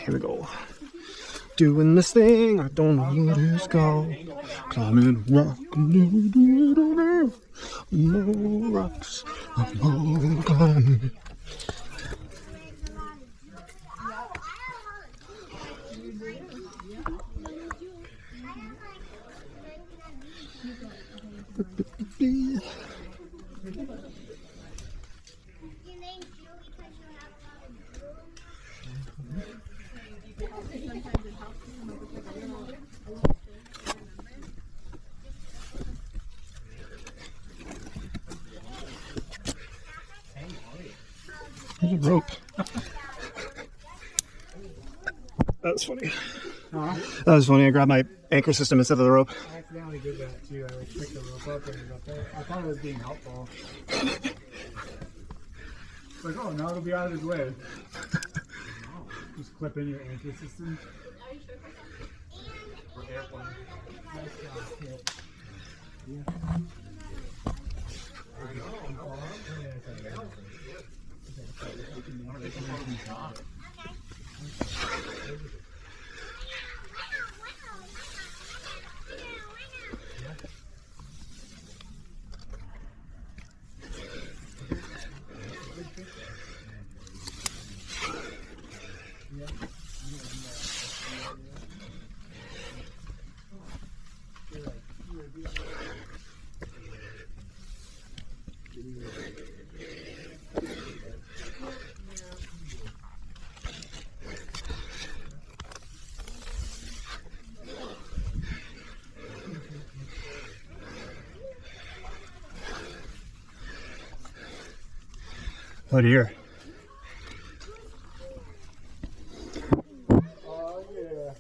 Here we go. Doing this thing, I don't know what it's called. Climbing a rock, more rocks, more climbing. There's a rope. That was funny. That was funny. I grabbed my anchor system instead of the rope. I accidentally did that too. I like picked the rope up and it was up there. I thought it was being helpful. It's like, oh, now it'll be out of his way. Just clip in your anchor system. For airplane. Oh dear. Oh yeah.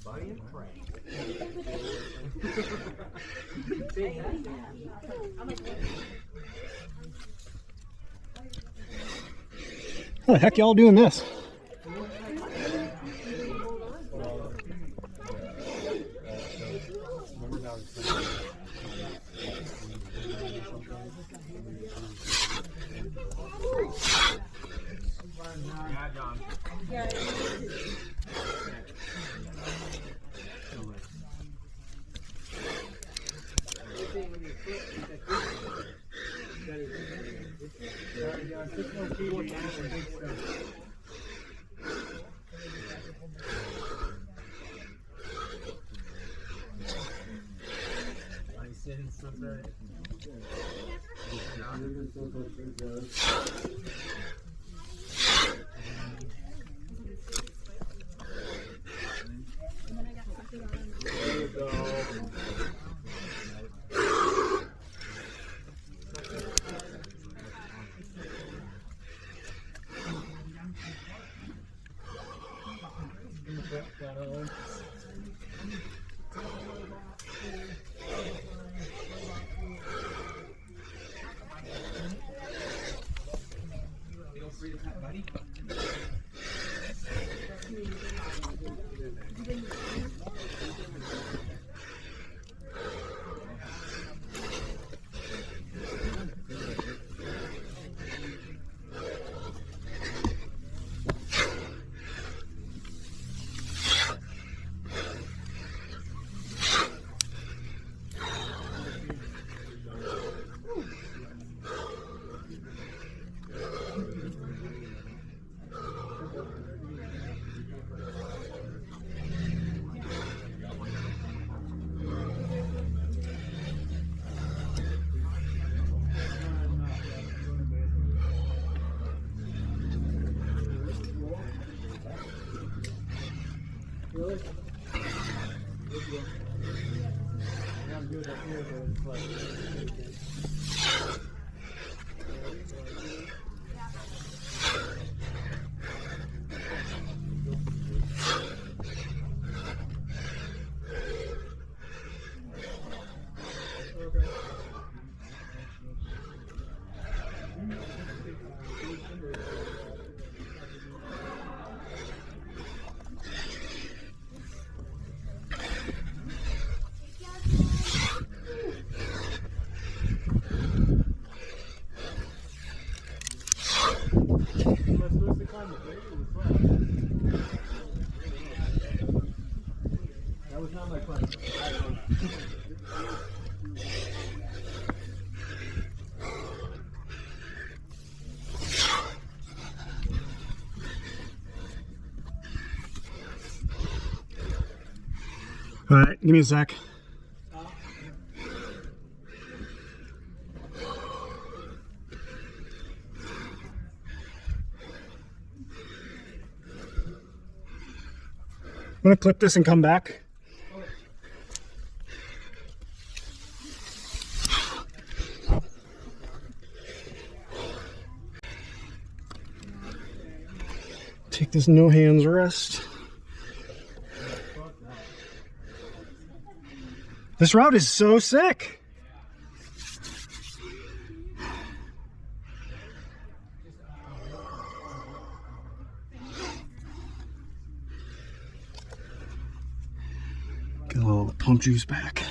Buddy and Frank. How the heck y'all doing this? Really? I'm good up here, but it's like... All right, give me a sec. I'm gonna clip this and come back. Take this no hands rest. This route is so sick. Get a little pump juice back.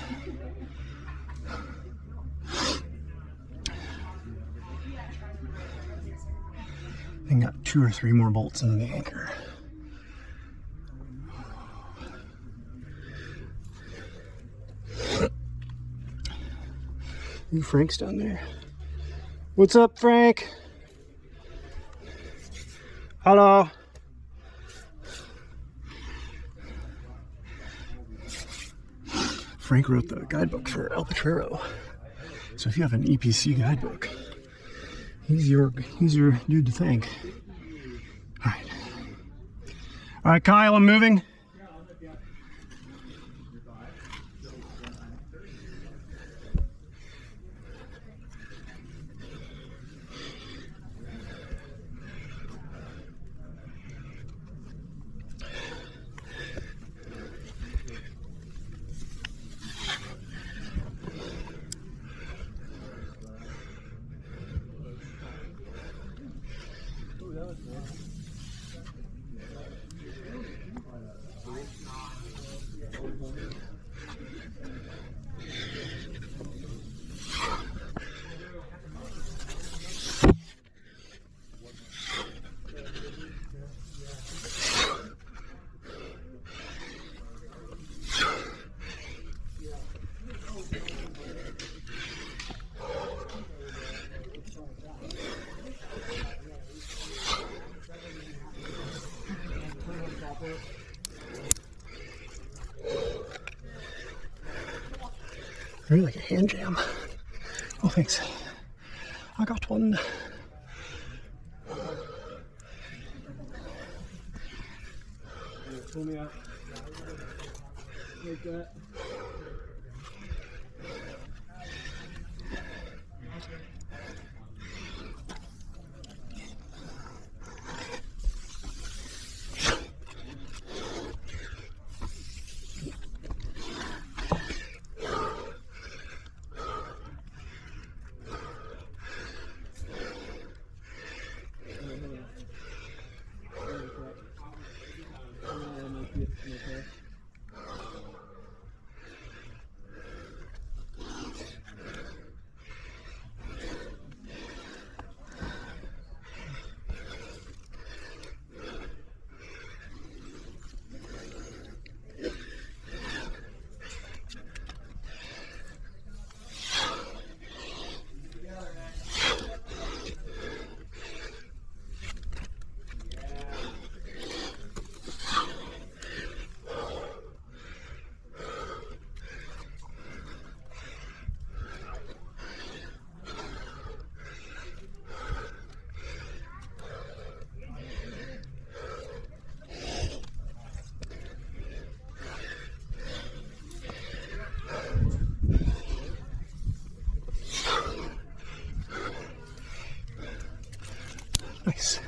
I got 2 or 3 more bolts in the anchor. Ooh, Frank's down there. What's up, Frank? Hello. Frank wrote the guidebook for El Potrero. So if you have an EPC guidebook, he's your dude to thank. All right, Kyle, I'm moving. I really like a hand jam. Oh, thanks. I got one. Pull me out. Like that. Nice.